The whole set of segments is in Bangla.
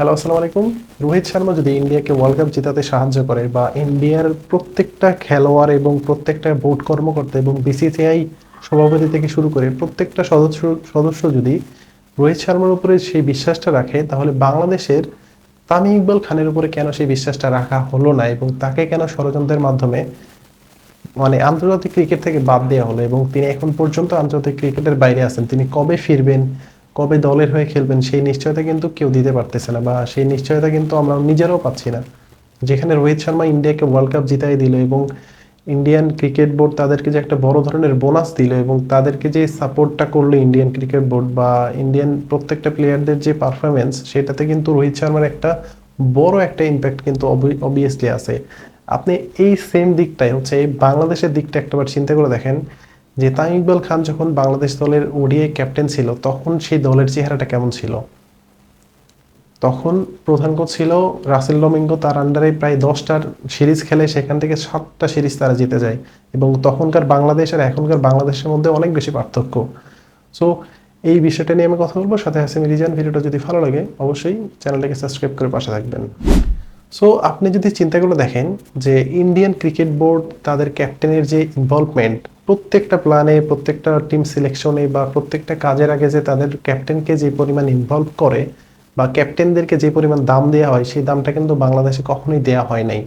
হ্যালো, আসসালামু আলাইকুম। রোহিত শর্মা যদি ইন্ডিয়াকে ওয়ার্ল্ড কাপ জেতাতে সাহায্য করে বা ইন্ডিয়ার প্রত্যেকটা খেলোয়াড় এবং প্রত্যেকটা বোর্ড কর্মকর্তা এবং বিসিসিআই সভাপতি থেকে শুরু করে প্রত্যেকটা সদস্য সদস্য যদি রোহিত শর্মার উপরে সেই বিশ্বাসটা রাখে, তাহলে বাংলাদেশের তামিম ইকবাল খানের উপরে কেন সেই বিশ্বাসটা রাখা হলো না এবং তাকে কেন ষড়যন্ত্রের মাধ্যমে আন্তর্জাতিক ক্রিকেট থেকে বাদ দেওয়া হলো এবং তিনি এখন পর্যন্ত আন্তর্জাতিক ক্রিকেটের বাইরে আছেন। তিনি কবে ফিরবেন, কবে দলের হয়ে খেলবেন, সেই নিশ্চয়তা কিন্তু কেউ দিতে পারতেছে না, বা সেই নিশ্চয়তা কিন্তু আমরা নিজেরাও পাচ্ছি না। যেখানে রোহিত শর্মা ইন্ডিয়াকে ওয়ার্ল্ড কাপ জিতাই দিল এবং ইন্ডিয়ান ক্রিকেট বোর্ড তাদেরকে যে একটা বড় ধরনের বোনাস দিল এবং তাদেরকে যে সাপোর্টটা করলো ইন্ডিয়ান ক্রিকেট বোর্ড বা ইন্ডিয়ান প্রত্যেকটা প্লেয়ারদের যে পারফরমেন্স, সেটাতে কিন্তু রোহিত শর্মার একটা বড় একটা ইম্প্যাক্ট কিন্তু অবভিয়াসলি আছে। আপনি এই সেম দিকটাই হচ্ছে এই বাংলাদেশের দিকটা একটাবার চিন্তা করে দেখেন যে তামিম ইকবাল খান যখন বাংলাদেশ দলের ওডিআই ক্যাপ্টেন ছিল, তখন সেই দলের চেহারাটা কেমন ছিল। তখন প্রধান কোচ ছিল রাসেল ডমিঙ্গো, তার আন্ডারে প্রায় 10টার সিরিজ খেলে, সেখান থেকে 7টা সিরিজ তারা জিতে যায় এবং তখনকার বাংলাদেশ আর এখনকার বাংলাদেশের মধ্যে অনেক বেশি পার্থক্য। সো এই বিষয়টা নিয়ে আমি কথা বলবো, সাথে হাসিম রিজান। ভিডিওটা যদি ভালো লাগে অবশ্যই চ্যানেলটাকে সাবস্ক্রাইব করে পাশে থাকবেন। সো আপনি যদি চিন্তা করে দেখেন যে ইন্ডিয়ান ক্রিকেট বোর্ড তাদের ক্যাপ্টেনের যে ইনভলভমেন্ট প্রত্যেকটা প্ল্যানে, প্রত্যেকটা টিম সিলেকশনে বা প্রত্যেকটা কাজের আগে যে তাদের ক্যাপ্টেনকে যে পরিমাণ ইনভলভ করে বা ক্যাপ্টেনদেরকে যে পরিমাণ দাম দেওয়া হয়, সেই দামটা কিন্তু বাংলাদেশে কখনোই দেওয়া হয় নাই।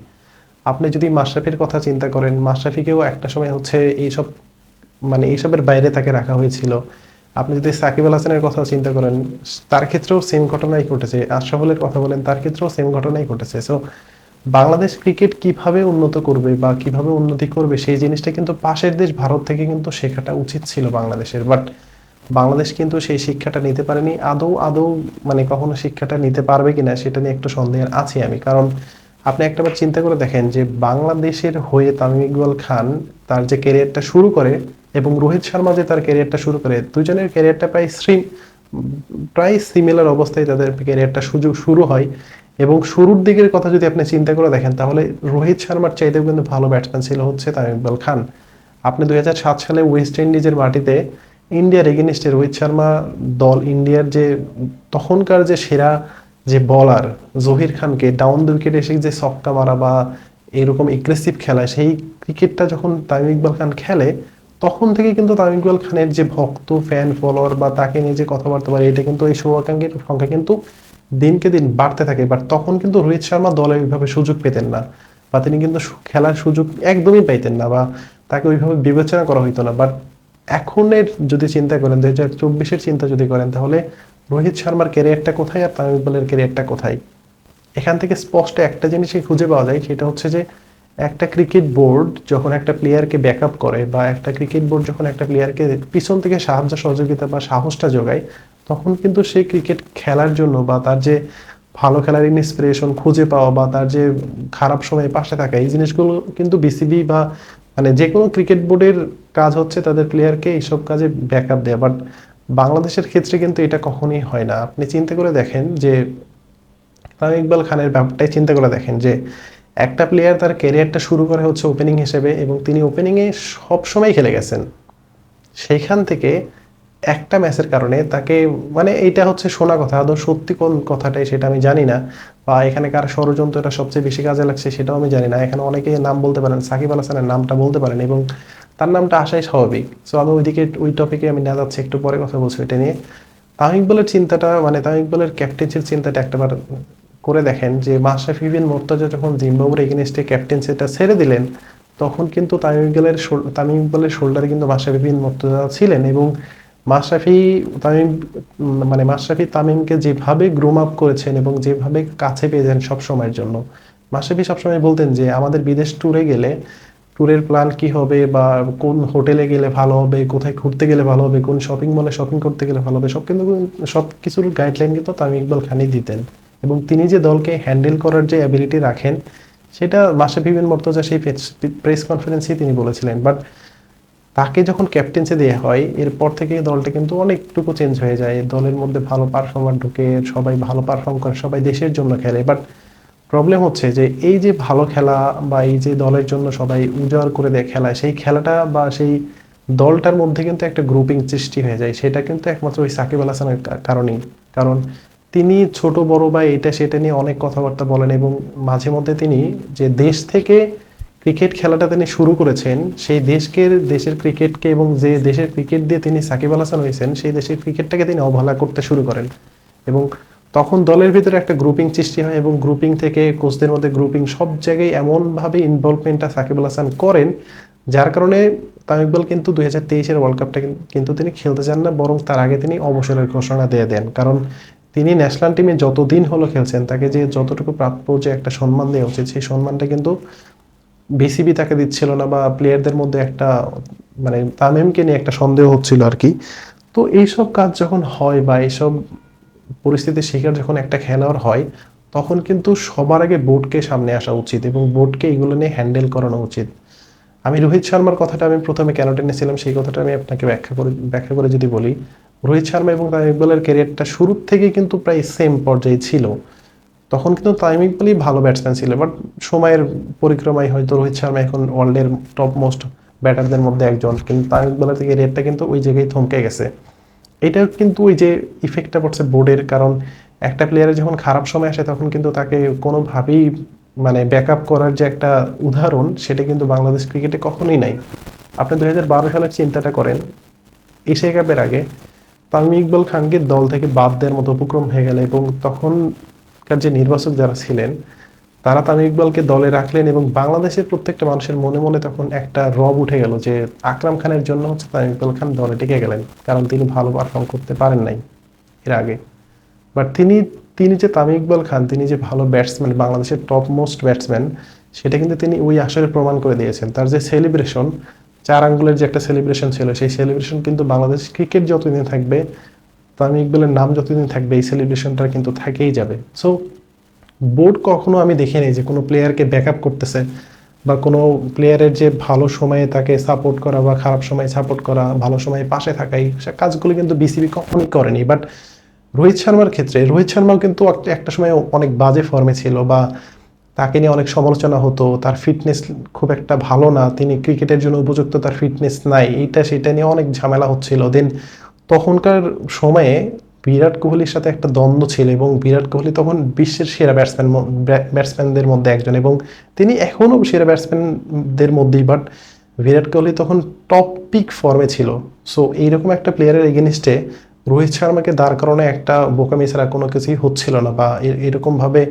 আপনি যদি মাশরাফির কথা চিন্তা করেন, মাশরাফিকেও একটা সময় হচ্ছে এইসব এইসবের বাইরে তাকে রাখা হয়েছিল। আপনি যদি সাকিব আল হাসানের কথা চিন্তা করেন, তার ক্ষেত্রেও সেম ঘটনাই ঘটেছে। আশরাফুলের কথা বলেন, তার ক্ষেত্রেও সেম ঘটনাই ঘটেছে। সো বাংলাদেশ ক্রিকেট কিভাবে উন্নত করবে বা কিভাবে উন্নতি করবে, সেই জিনিসটা কিন্তু পাশের দেশ ভারত থেকে কিন্তু শেখাটা উচিত ছিল বাংলাদেশের। বাট বাংলাদেশ কিন্তু সেই শিক্ষাটা নিতে পারেনি। আদৌ আদৌ কখনো শিক্ষাটা নিতে পারবে কিনা সেটা নিয়ে একটু সন্দেহ আছি আমি। কারণ আপনি একটাবার চিন্তা করে দেখেন যে বাংলাদেশের হয়ে তামিম ইকবাল খান তার যে ক্যারিয়ারটা শুরু করে এবং রোহিত শর্মা যে তার ক্যারিয়ারটা শুরু করে, দুজনের ক্যারিয়ারটা প্রায় সিমিলার অবস্থায় তাদের ক্যারিয়ারটা শুরু হয়। এবং শুরুর দিকের কথা যদি আপনি চিন্তা করে দেখেন, তাহলে রোহিত শর্মার চাইতেও কিন্তু ভালো ব্যাটসম্যান ছিল হচ্ছে তামিম ইকবাল খান। আপনি 2007 সালে ওয়েস্ট ইন্ডিজের মাটিতে ইন্ডিয়ার এগেনিস্টে রোহিত শর্মা দল ইন্ডিয়ার যে তখনকার যে সেরা যে বলার জহির খানকে ডাউন দ্য উইকেটে এসে যে ছক্কা মারা বা এরকম এগ্রেসিভ খেলা, সেই ক্রিকেটটা যখন তামিম ইকবাল খান খেলে, তখন থেকে কিন্তু তামিম ইকবাল খানের যে ভক্ত ফ্যান ফলোয়ার বা তাকে নিয়ে যে কথাবার্তা বলে, এটা কিন্তু এই শুভাকাঙ্ক্ষীর সংখ্যা কিন্তু দিনকে দিন বাড়তে থাকে। বাট তখন কিন্তু রোহিত শর্মা দলে ওইভাবে সুযোগ পেতেন না বা তিনি কিন্তু খেলার সুযোগ একদমই পাইতেন না বা তাকে ওইভাবে বিবেচনা করা হইতো না। বাট এখনের যদি চিন্তা করেন, 2024-এর চিন্তা যদি করেন, তাহলে রোহিত শর্মার ক্যারিয়ারটা কোথায় আর তামিম ইকবালের ক্যারিয়ারটা কোথায়। এখান থেকে স্পষ্ট একটা জিনিসই খুঁজে পাওয়া যায়, সেটা হচ্ছে যে একটা ক্রিকেট বোর্ড যখন একটা প্লেয়ারকে ব্যাকআপ করে বা একটা ক্রিকেট বোর্ড যখন একটা প্লেয়ারকে পিছন থেকে সাহায্য সহযোগিতা বা সাহসটা যোগায়, তখন কিন্তু সেই ক্রিকেট খেলার জন্য বা তার যে ভালো খেলার ইন্সপিরেশন খুঁজে পাওয়া বা তার যে খারাপ সময়ে পাশে থাকা, এই জিনিসগুলো কিন্তু বিসিবি বা যে কোনো ক্রিকেট বোর্ডের কাজ হচ্ছে তাদের প্লেয়ারকে এইসব কাজে ব্যাকআপ দেয়া। বাট বাংলাদেশের ক্ষেত্রে কিন্তু এটা কখনোই হয় না। আপনি চিন্তা করে দেখেন যে তামিম ইকবাল খানের ব্যাপারটাই চিন্তা করে দেখেন যে একটা প্লেয়ার তার ক্যারিয়ারটা শুরু করে হচ্ছে ওপেনিং হিসেবে এবং তিনি ওপেনিংয়ে সবসময় খেলে গেছেন। সেইখান থেকে একটা ম্যাচের কারণে তাকে এইটা হচ্ছে শোনা কথা, আদৌ সত্যি কোন কথাটাই সেটা আমি জানি না, বা এখানে কার ষড়যন্ত্র এটা সবচেয়ে বেশি কাজে লাগছে সেটাও আমি জানি না। এখানে অনেকে নাম বলতে পারেন, সাকিব আল হাসানের নামটা বলতে পারেন এবং তার নামটা আসাই স্বাভাবিক। সো আমি ওই টপিকে আমি না যাচ্ছি, একটু পরে কথা বলছি এটা নিয়ে। তামিম ইকবালের চিন্তাটা তামিম ইকবালের ক্যাপ্টেন্সির চিন্তাটা একটাবার করে দেখেন যে মাশরাফি বিন মুর্তজা যখন জিম্বাবুয়ের এগেইনস্টে ক্যাপ্টেন্সিটা ছেড়ে দিলেন, তখন কিন্তু তামিম ইকবালের শোল্ডারে কিন্তু মাশরাফি বিন মুর্তজা ছিলেন এবং মাশরাফি তামিম মাশরাফি তামিমকে যেভাবে গ্রুম আপ করেছেন এবং যেভাবে কাছে পেয়েছেন সব সময়ের জন্য, মাশরাফি সবসময় বলতেন যে আমাদের বিদেশ ট্যুরে গেলে ট্যুরের প্ল্যান কি হবে বা কোন হোটেলে গেলে ভালো হবে, কোথায় ঘুরতে গেলে ভালো হবে, কোন শপিং মলে শপিং করতে গেলে ভালো হবে, সব কিছুর গাইডলাইন কিন্তু তামিম ইকবাল খানই দিতেন। এবং তিনি যে দলকে হ্যান্ডেল করার যে অ্যাবিলিটি রাখেন, সেটা মাশরাফি বিন মুর্তজা সেই প্রেস কনফারেন্সেই তিনি বলেছিলেন। বাট তাকে যখন ক্যাপ্টেন্সি দেওয়া হয়, এরপর থেকে দলটা কিন্তু অনেকটুকু চেঞ্জ হয়ে যায়। দলের মধ্যে ভালো পারফর্মার ঢুকে, সবাই ভালো পারফর্ম করে, সবাই দেশের জন্য খেলে। বাট প্রবলেম হচ্ছে যে এই যে ভালো খেলা বা এই যে দলের জন্য সবাই উজাড় করে দেয় খেলা, সেই খেলাটা বা সেই দলটার মধ্যে কিন্তু একটা গ্রুপিং সৃষ্টি হয়ে যায়। সেটা কিন্তু একমাত্র ওই সাকিব আল হাসানের কারণেই। কারণ তিনি ছোট বড় বা এটা সেটা নিয়ে অনেক কথাবার্তা বলেন এবং মাঝে মধ্যে তিনি যে দেশ থেকে ক্রিকেট খেলাটা তিনি শুরু করেছেন, সেই দেশের ক্রিকেটকে এবং যে দেশের ক্রিকেট দিয়ে তিনি সাকিব আল হাসান হয়েছেন সেই দেশের ক্রিকেটটাকে তিনি অবহেলা করতে শুরু করেন। এবং তখন দলের ভিতরে একটা গ্রুপিং সৃষ্টি হয় এবং গ্রুপিং থেকে কোচদের মধ্যে গ্রুপিং, সব জায়গায় এমনভাবে ইনভলভমেন্টটা সাকিব আল হাসান করেন যার কারণে তামিম ইকবাল কিন্তু 2023-এর ওয়ার্ল্ড কাপটা কিন্তু তিনি খেলতে চান না, বরং তার আগে তিনি অবসরের ঘোষণা দিয়ে দেন। কারণ তিনি ন্যাশনাল টিমে যতদিন হলো খেলছেন তাকে যে যতটুকু প্রাপ্য যে একটা সম্মান দেওয়া উচিত সেই সম্মানটা কিন্তু বিসিবি তাকে দিচ্ছিল না, বা প্লেয়ারদের মধ্যে একটা মানে তামিমকে নিয়ে একটা সন্দেহ হচ্ছিল আর কি। তো এইসব কাজ যখন হয় বা এইসব পরিস্থিতির শিকার যখন একটা খেলোয়াড় হয়, তখন কিন্তু সবার আগে বোর্ডকে সামনে আসা উচিত এবং বোর্ডকে এগুলো নিয়ে হ্যান্ডেল করানো উচিত। আমি রোহিত শর্মার কথাটা আমি প্রথমে কেন টেনেছিলাম সেই কথাটা আমি আপনাকে ব্যাখ্যা করে যদি বলি, রোহিত শর্মা এবং তামিম ইকবালের ক্যারিয়ারটা শুরুর থেকে কিন্তু প্রায় সেম পর্যায়ে ছিল। তখন কিন্তু তামিম ইকবালই ভালো ব্যাটসম্যান ছিল, বাট সময়ের পরিক্রমায় হয়তো রোহিত শর্মা এখন ওয়ার্ল্ডের টপ মোস্ট ব্যাটারদের মধ্যে একজন, কিন্তু তামিম ইকবালের ক্যারিয়ারটা কিন্তু ওই জায়গায় থমকে গেছে। এটা কিন্তু ওই যে ইফেক্টটা পড়ছে বোর্ডের, কারণ একটা প্লেয়ারের যখন খারাপ সময় আসে তখন কিন্তু তাকে কোনোভাবেই মানে ব্যাকআপ করার যে একটা উদাহরণ সেটা কিন্তু বাংলাদেশ ক্রিকেটে কখনোই নাই। আপনি 2012 সালের চিন্তাটা করেন, এশিয়া কাপের আগে তামিম ইকবাল খানকে দল থেকে বাদ দেওয়ার মতো উপক্রম হয়ে গেল এবং তখনকার যে নির্বাচক যারা ছিলেন তারা তামিম ইকবালকে দলে রাখলেন এবং বাংলাদেশের প্রত্যেকটা মানুষের মনে মনে তখন একটা রব উঠে গেল যে আকরাম খানের জন্য হচ্ছে তামিম ইকবাল খান দলে টিকে গেলেন, কারণ তিনি ভালো পারফর্ম করতে পারেন নাই এর আগে। বাট তিনি তিনি যে তামিম ইকবাল খান, তিনি যে ভালো ব্যাটসম্যান, বাংলাদেশের টপ মোস্ট ব্যাটসম্যান, সেটা কিন্তু তিনি ওই আসরে প্রমাণ করে দিয়েছেন। তার যে সেলিব্রেশন, 4 আঙ্গুলের যে একটা সেলিব্রেশন ছিল, সেই সেলিব্রেশন কিন্তু বাংলাদেশ ক্রিকেট যতদিন থাকবে, তামিম ইকবালের নাম যতদিন থাকবে, এই সেলিব্রেশনটা কিন্তু থাকেই যাবে। সো বোর্ড কখনো আমি দেখিনি যে কোনো প্লেয়ারকে ব্যাকআপ করতেছে বা কোনো প্লেয়ারের যে ভালো সময়ে তাকে সাপোর্ট করা বা খারাপ সময়ে সাপোর্ট করা, ভালো সময়ে পাশে থাকাই, সে কাজগুলো কিন্তু বিসিবি কখনোই করেনি। বাট রোহিত শর্মার ক্ষেত্রে, রোহিত শর্মাও কিন্তু একটা সময় অনেক বাজে ফর্মে ছিল বা তাকে নিয়ে অনেক সমালোচনা হতো, তার ফিটনেস খুব একটা ভালো না, তিনি ক্রিকেটের জন্য উপযুক্ত, তার ফিটনেস নাই, এইটা সেটা নিয়ে অনেক ঝামেলা হচ্ছিল। দেন তখনকার সময়ে বিরাট কোহলির সাথে একটা দ্বন্দ্ব ছিল এবং বিরাট কোহলি তখন বিশ্বের সেরা ব্যাটসম্যানদের মধ্যে একজন এবং তিনি এখনও সেরা ব্যাটসম্যানদের মধ্যেই। বাট বিরাট কোহলি তখন টপ পিক ফর্মে ছিল। সো এইরকম একটা প্লেয়ারের এগেনিস্টে রোহিত শর্মাকে দাঁড় করানো একটা বোকামি ছাড়া কোনো কিছুই হচ্ছিল না, বা এরকমভাবে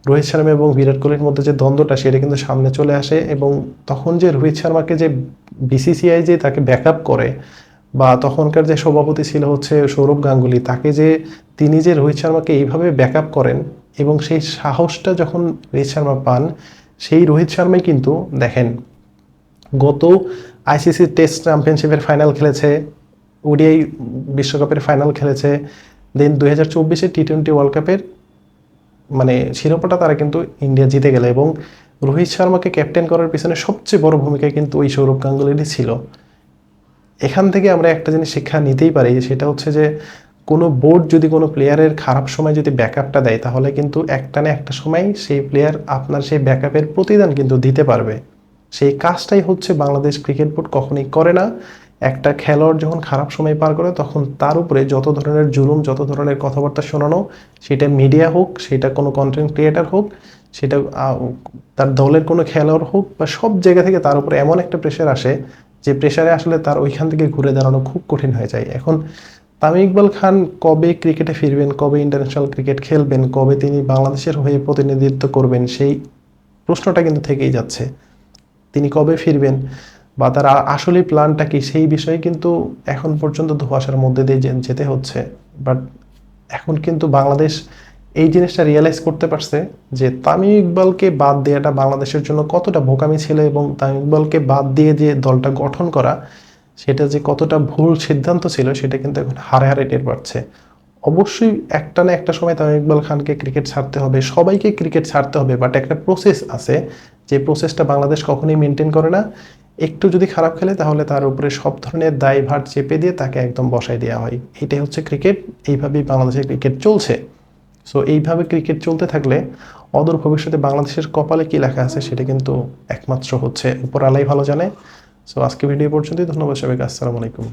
রোহিত শর্মা এবং বিরাট কোহলির মধ্যে যে দ্বন্দ্বটা সেটা কিন্তু সামনে চলে আসে। এবং তখন যে রোহিত শর্মাকে যে বিসিসিআই যে তাকে ব্যাকআপ করে, বা তখনকার যে সভাপতি ছিল হচ্ছে সৌরভ গাঙ্গুলি, তাকে যে তিনি যে রোহিত শর্মাকে এইভাবে ব্যাকআপ করেন এবং সেই সাহসটা যখন রোহিত শর্মা পান, সেই রোহিত শর্মাই কিন্তু দেখেন গত আইসিসি টেস্ট চ্যাম্পিয়নশিপের ফাইনাল খেলেছে, ওডিআই বিশ্বকাপের ফাইনাল খেলেছে, দেন 2024-এ টি-20 ওয়ার্ল্ড কাপের মানে শিরোপাটা তারা কিন্তু ইন্ডিয়া জিতে গেল। এবং রোহিত শর্মাকে ক্যাপ্টেন করার পিছনে সবচেয়ে বড় ভূমিকা কিন্তু ওই সৌরভ গাঙ্গুলিরই ছিল। এখান থেকে আমরা একটা জিনিস শিক্ষা নিতেই পারি, সেটা হচ্ছে যে কোনো বোর্ড যদি কোনো প্লেয়ারের খারাপ সময় যদি ব্যাকআপটা দেয়, তাহলে কিন্তু একটা না একটা সময় সেই প্লেয়ার আপনার সেই ব্যাকআপের প্রতিদান কিন্তু দিতে পারবে। সেই কাজটাই হচ্ছে বাংলাদেশ ক্রিকেট বোর্ড কখনোই করে না। একটা খেলোয়াড় যখন খারাপ সময় পার করে তখন তার উপরে যত ধরনের জুলুম, যত ধরনের কথাবার্তা শোনানো, সেটা মিডিয়া হোক, সেটা কোনো কন্টেন্ট ক্রিয়েটার হোক, সেটা তার দলের কোনো খেলোয়াড় হোক, বা সব জায়গা থেকে তার উপরে এমন একটা প্রেশার আসে যে প্রেশারে আসলে তার ওইখান থেকে ঘুরে দাঁড়ানো খুব কঠিন হয়ে যায়। এখন তামিম ইকবাল খান কবে ক্রিকেটে ফিরবেন, কবে ইন্টারন্যাশনাল ক্রিকেট খেলবেন, কবে তিনি বাংলাদেশের হয়ে প্রতিনিধিত্ব করবেন, সেই প্রশ্নটা কিন্তু থেকেই যাচ্ছে। তিনি কবে ফিরবেন বা তার আসলে প্ল্যানটা কি, সেই বিষয়ে কিন্তু এখন পর্যন্ত ধোঁয়াশার মধ্যে দিয়ে যেতে হচ্ছে। বাট এখন কিন্তু বাংলাদেশ এই জিনিসটা রিয়েলাইজ করতে পারছে যে তামিম ইকবালকে বাদ দেওয়াটা বাংলাদেশের জন্য কতটা বোকামি ছিল, এবং তামিম ইকবালকে বাদ দিয়ে যে দলটা গঠন করা সেটা যে কতটা ভুল সিদ্ধান্ত ছিল, সেটা কিন্তু এখন হারে হারে টের পাচ্ছে। অবশ্যই একটা না একটা সময় তামিম ইকবাল খানকে ক্রিকেট ছাড়তে হবে, সবাইকে ক্রিকেট ছাড়তে হবে, বাট একটা প্রসেস আছে যে প্রসেসটা বাংলাদেশ কখনোই মেনটেন করে না। একটু যদি খারাপ খেলে তাহলে তার উপরে সব ধরনের দায়ভার চেপে দিয়ে তাকে একদম বসায় দেওয়া হয়। এটাই হচ্ছে ক্রিকেট, এইভাবেই বাংলাদেশের ক্রিকেট চলছে। সো এইভাবে ক্রিকেট চলতে থাকলে অদূর ভবিষ্যতে বাংলাদেশের কপালে কি লেখা আছে সেটা কিন্তু একমাত্র হচ্ছে উপর আলাই ভালো জানে। সো আজকে ভিডিও পর্যন্তই, ধন্যবাদ সবাইকে, আসসালামু আলাইকুম।